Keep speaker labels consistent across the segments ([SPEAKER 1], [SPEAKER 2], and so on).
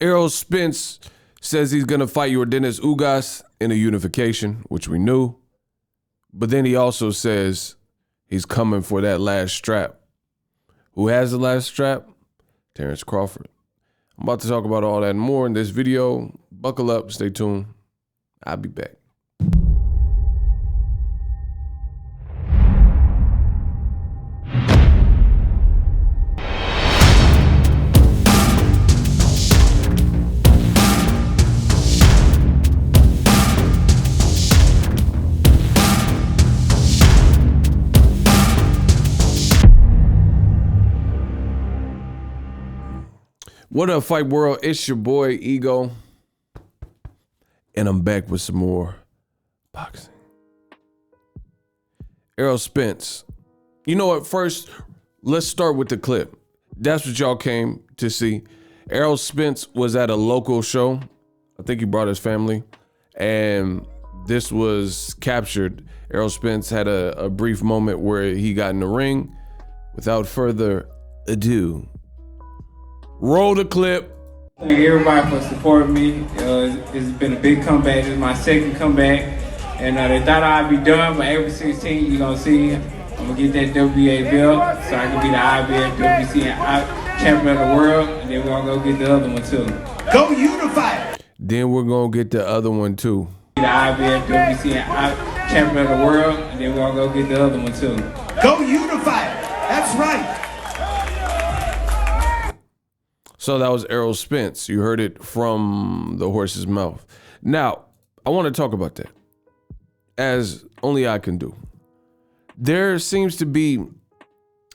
[SPEAKER 1] Errol Spence says he's going to fight yordenis Ugas in a unification, which we knew. But then he also says he's coming for that last strap. Who has the last strap? Terence Crawford. I'm about to talk about all that and more in this video. Buckle up, stay tuned. I'll be back. What up, Fight World? It's your boy, Ego. And I'm back with some more boxing. Errol Spence. You know what? First, let's start with the clip. That's what y'all came to see. Errol Spence was at a local show. I think he brought his family. And this was captured. Errol Spence had a brief moment where he got in the ring. Without further ado, roll the clip.
[SPEAKER 2] Thank everybody for supporting me. It's been a big comeback. This is my second comeback. And they thought I'd be done, but April 16th, you're going to see, I'm going to get that WBA belt so I can be the IBF WBC champion of the world. And then we're going to go get the other one too.
[SPEAKER 3] Go unify!
[SPEAKER 1] Then we're going to get the other one too.
[SPEAKER 2] The IBF WBC champion of the world. And then we're going to go get the other one too.
[SPEAKER 3] Go unify! That's right!
[SPEAKER 1] So that was Errol Spence. You heard it from the horse's mouth. Now, I want to talk about that, as only I can do. There seems to be,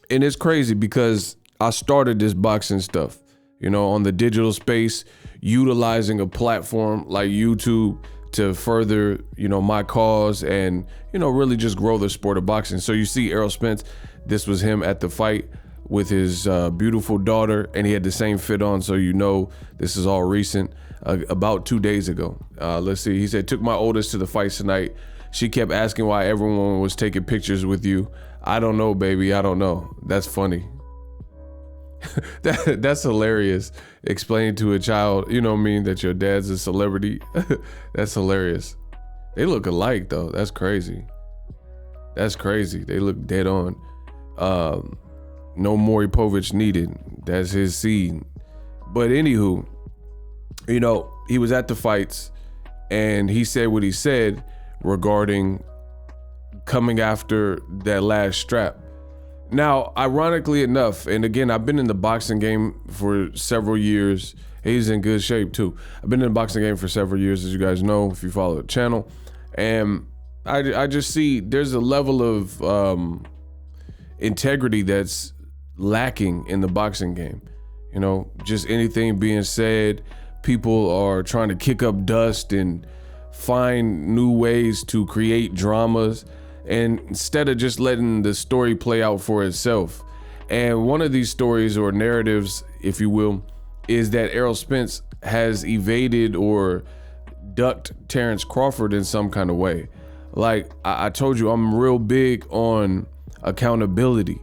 [SPEAKER 1] and it's crazy because I started this boxing stuff, you know, on the digital space, utilizing a platform like YouTube to further, you know, my cause and, you know, really just grow the sport of boxing. So you see Errol Spence, this was him at the fight with his beautiful daughter, and he had the same fit on, so you know this is all recent, about 2 days ago. Let's see, he said, took my oldest to the fights tonight. She kept asking why everyone was taking pictures with you. I don't know, baby, I don't know. That's funny. That's hilarious. Explaining to a child, you know what I mean, that your dad's a celebrity. That's hilarious. They look alike though, that's crazy. That's crazy, they look dead on. No Maury Povich needed. That's his seed. But anywho, you know, he was at the fights and he said what he said regarding coming after that last strap. Now, ironically enough, and again, I've been in the boxing game for several years. He's in good shape too. I've been in the boxing game for several years, as you guys know, if you follow the channel. And I just see there's a level of integrity that's lacking in the boxing game. You know, just anything being said, people are trying to kick up dust and find new ways to create dramas, and instead of just letting the story play out for itself. And one of these stories, or narratives, if you will, is that Errol Spence has evaded or ducked Terence Crawford in some kind of way. Like I told you, I'm real big on accountability.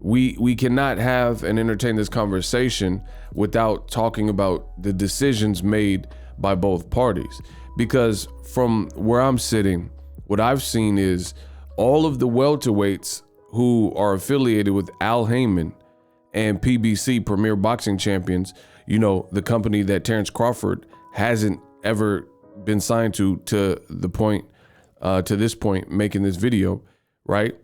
[SPEAKER 1] We cannot have and entertain this conversation without talking about the decisions made by both parties. Because from where I'm sitting, what I've seen is all of the welterweights who are affiliated with Al Heyman and PBC, Premier Boxing Champions, you know, the company that Terence Crawford hasn't ever been signed to the point, to this point, making this video, right?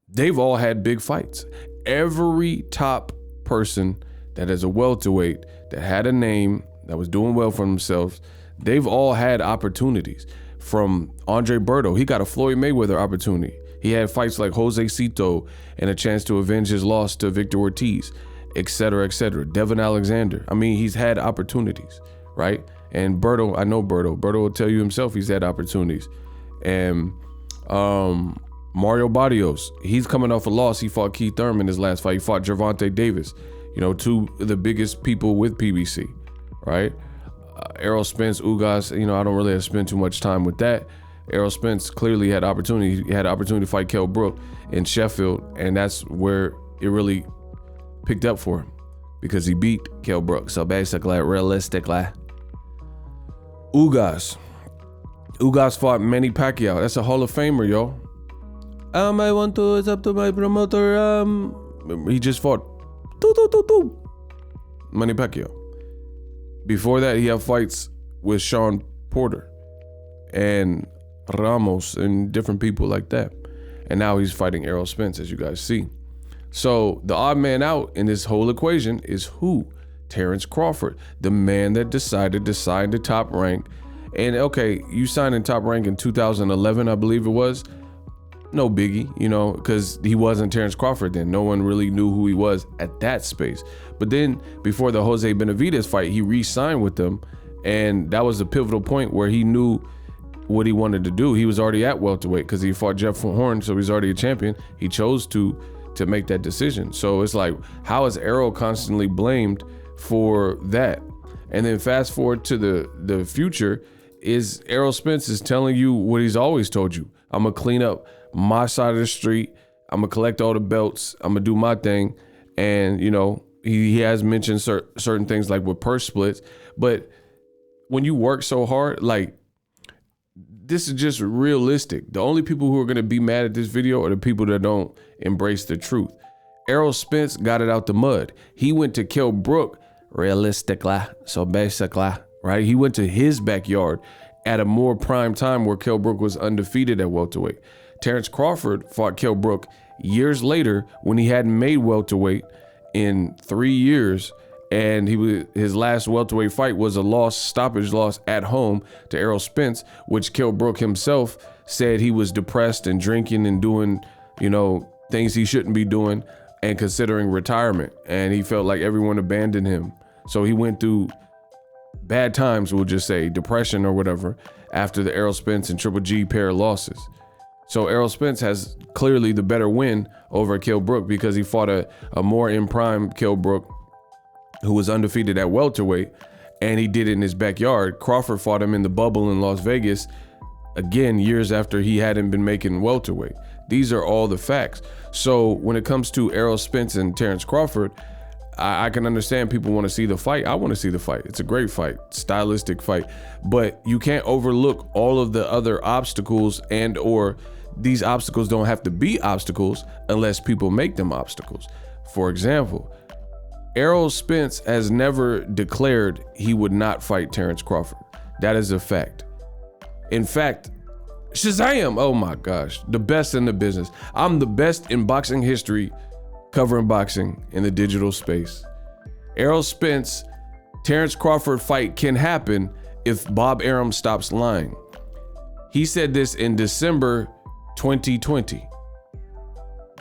[SPEAKER 1] They've all had big fights. Every top person that is a welterweight, that had a name, that was doing well for themselves, they've all had opportunities. From Andre Berto, he got a Floyd Mayweather opportunity. He had fights like Jose Cito and a chance to avenge his loss to Victor Ortiz, etc., etc. Devin Alexander. I mean, he's had opportunities, right? And Berto, I know Berto. Berto will tell you himself he's had opportunities. And Mario Barrios, he's coming off a loss. He fought Keith Thurman in his last fight. He fought Gervonta Davis, you know, two of the biggest people with PBC, right? Errol Spence, Ugas, you know, I don't really have to spend too much time with that. Errol Spence clearly had opportunity. He had an opportunity to fight Kell Brook in Sheffield, and that's where it really picked up for him, because he beat Kell Brook. So basically, realistically, Ugas. Ugas fought Manny Pacquiao. That's a Hall of Famer, yo. It's up to my promoter. He just fought Manny Pacquiao. Before that, he had fights with Sean Porter and Ramos and different people like that. And now he's fighting Errol Spence, as you guys see. So the odd man out in this whole equation is who? Terence Crawford, the man that decided to sign the Top Rank. And okay, you signed in Top Rank in 2011, I believe it was. No biggie, you know, because he wasn't Terence Crawford then. No one really knew who he was at that space. But then before the Jose Benavidez fight, he re-signed with them. And that was a pivotal point where he knew what he wanted to do. He was already at welterweight because he fought Jeff Horn, so he's already a champion. He chose to make that decision. So it's like, how is Errol constantly blamed for that? And then fast forward to the future, is Errol Spence is telling you what he's always told you. I'm gonna clean up my side of the street. I'm gonna collect all the belts. I'm gonna do my thing. And you know, he has mentioned certain things like with purse splits, but when you work so hard, like, this is just realistic. The only people who are gonna be mad at this video are the people that don't embrace the truth. Errol Spence got it out the mud. He went to Kell Brook realistically. So basically, right? He went to his backyard at a more prime time where Kell Brook was undefeated at welterweight. Terence Crawford fought Kell Brook years later when he hadn't made welterweight in 3 years. And his last welterweight fight was a stoppage loss at home to Errol Spence, which Kell Brook himself said he was depressed and drinking and doing, you know, things he shouldn't be doing and considering retirement. And he felt like everyone abandoned him. So he went through bad times, we'll just say, depression or whatever, after the Errol Spence and Triple G pair of losses. So Errol Spence has clearly the better win over Kell Brook because he fought a more in prime Kell Brook who was undefeated at welterweight, and he did it in his backyard. Crawford fought him in the bubble in Las Vegas, again, years after he hadn't been making welterweight. These are all the facts. So when it comes to Errol Spence and Terence Crawford, I can understand people want to see the fight. I want to see the fight. It's a great fight, stylistic fight, but you can't overlook all of the other obstacles, and or these obstacles don't have to be obstacles unless people make them obstacles. For example, Errol Spence has never declared he would not fight Terence Crawford. That is a fact. In fact, Shazam! Oh my gosh, the best in the business. I'm the best in boxing history, covering boxing in the digital space. Errol Spence, Terence Crawford fight can happen if Bob Arum stops lying. He said this in December 2020.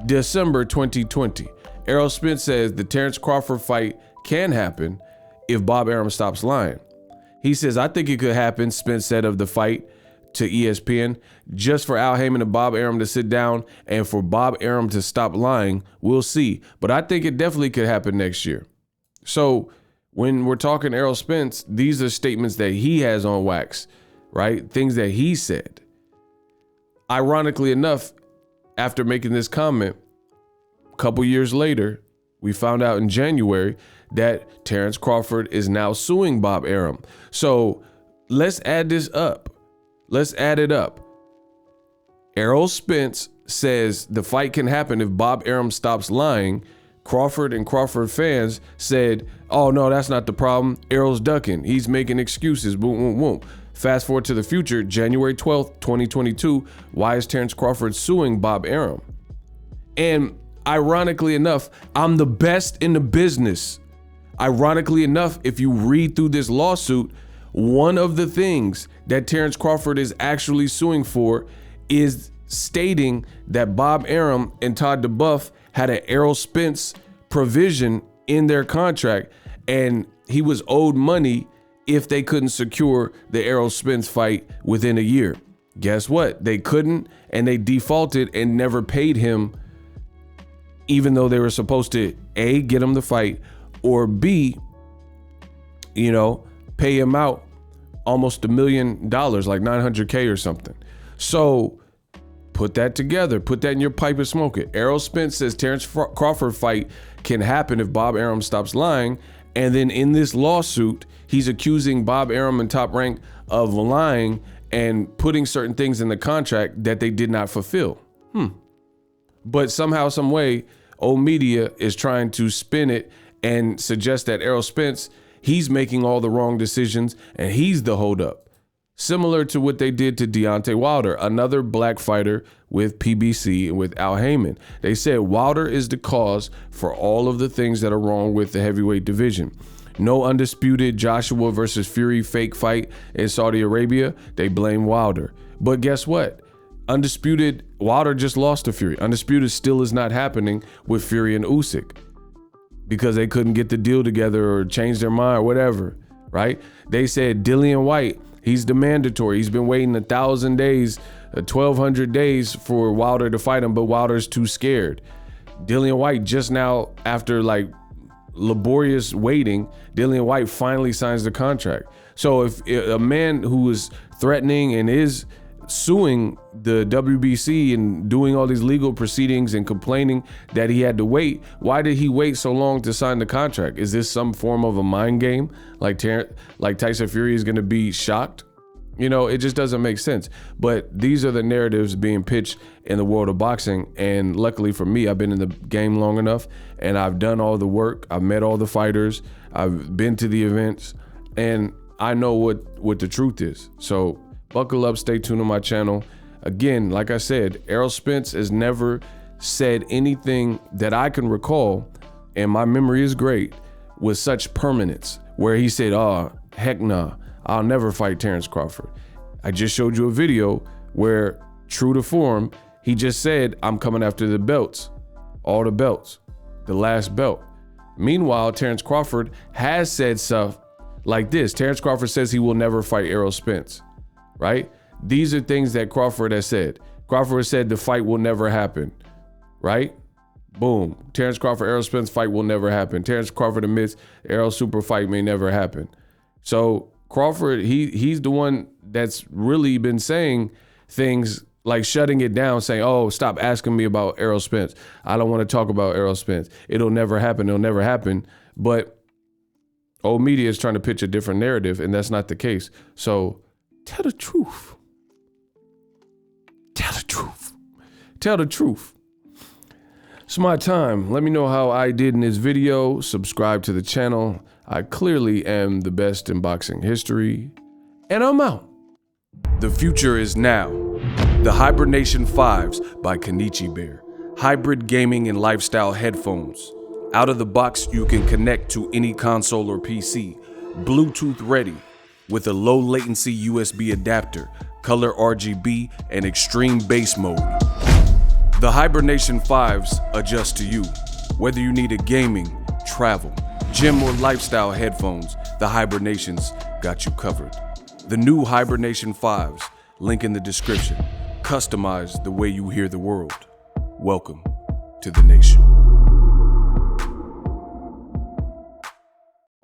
[SPEAKER 1] December 2020. Errol Spence says the Terence Crawford fight can happen if Bob Arum stops lying. He says, I think it could happen, Spence said of the fight to ESPN, just for Al Heyman and Bob Arum to sit down and for Bob Arum to stop lying. We'll see. But I think it definitely could happen next year. So when we're talking Errol Spence, these are statements that he has on wax, right? Things that he said. Ironically enough, after making this comment, a couple years later, we found out in January that Terence Crawford is now suing Bob Arum. So let's add this up. Let's add it up. Errol Spence says the fight can happen if Bob Arum stops lying. Crawford and Crawford fans said, oh no, that's not the problem. Errol's ducking. He's making excuses. Boom, boom, boom. Fast forward to the future, January 12th, 2022. Why is Terence Crawford suing Bob Arum? And ironically enough, I'm the best in the business. Ironically enough, if you read through this lawsuit, one of the things that Terence Crawford is actually suing for is stating that Bob Arum and Todd DeBuff had an Errol Spence provision in their contract, and he was owed money if they couldn't secure the Errol Spence fight within a year. Guess what? They couldn't, and they defaulted and never paid him, even though they were supposed to A, get him the fight, or B, pay him out almost $1 million, like $900K or something. So put that together, put that in your pipe and smoke it. Errol Spence says Terence Crawford fight can happen if Bob Arum stops lying. And then in this lawsuit, he's accusing Bob Arum and Top Rank of lying and putting certain things in the contract that they did not fulfill. But somehow, some way, old media is trying to spin it and suggest that Errol Spence, he's making all the wrong decisions and he's the holdup. Similar to what they did to Deontay Wilder, another black fighter with PBC and with Al Heyman. They said Wilder is the cause for all of the things that are wrong with the heavyweight division. No Undisputed Joshua versus Fury fake fight in Saudi Arabia, they blame Wilder. But guess what? Undisputed, Wilder just lost to Fury. Undisputed still is not happening with Fury and Usyk because they couldn't get the deal together or change their mind or whatever, right? They said Dillian White, he's the mandatory. He's been waiting 1,000 days, 1,200 days for Wilder to fight him, but Wilder's too scared. Dillian White just now, after like laborious waiting, Dillian White finally signs the contract. So if a man who is threatening and is suing the WBC and doing all these legal proceedings and complaining that he had to wait, why did he wait so long to sign the contract? Is this some form of a mind game? Like Tyson Fury is going to be shocked? You know, it just doesn't make sense. But these are the narratives being pitched in the world of boxing. And luckily for me, I've been in the game long enough and I've done all the work. I've met all the fighters. I've been to the events and I know what the truth is. So buckle up, stay tuned on my channel. Again, like I said, Errol Spence has never said anything that I can recall, and my memory is great, with such permanence, where he said, oh, heck nah, I'll never fight Terence Crawford. I just showed you a video where, true to form, he just said, I'm coming after the belts, all the belts, the last belt. Meanwhile, Terence Crawford has said stuff like this. Terence Crawford says he will never fight Errol Spence. Right? These are things that Crawford has said. Crawford said the fight will never happen, right? Boom. Terence Crawford, Errol Spence fight will never happen. Terence Crawford admits Errol super fight may never happen. So Crawford, he's the one that's really been saying things like shutting it down, saying, oh, stop asking me about Errol Spence. I don't want to talk about Errol Spence. It'll never happen. It'll never happen. But old media is trying to pitch a different narrative, and that's not the case. So tell the truth. Tell the truth. Tell the truth. It's my time. Let me know how I did in this video. Subscribe to the channel. I clearly am the best in boxing history. And I'm out. The future is now. The Hibernation 5s by Kenichi Bear. Hybrid gaming and lifestyle headphones. Out of the box, you can connect to any console or PC. Bluetooth ready. With a low latency USB adapter, color RGB, and extreme bass mode. The Hibernation 5s adjust to you. Whether you need a gaming, travel, gym, or lifestyle headphones, the Hibernations got you covered. The new Hibernation 5s, link in the description. Customize the way you hear the world. Welcome to the nation.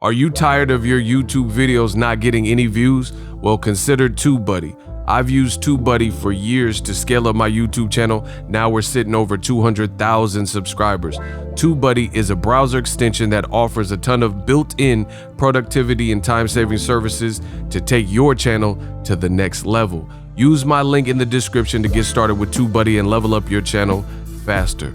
[SPEAKER 1] Are you tired of your YouTube videos not getting any views? Well, consider TubeBuddy. I've used TubeBuddy for years to scale up my YouTube channel. Now we're sitting over 200,000 subscribers. TubeBuddy is a browser extension that offers a ton of built-in productivity and time-saving services to take your channel to the next level. Use my link in the description to get started with TubeBuddy and level up your channel faster.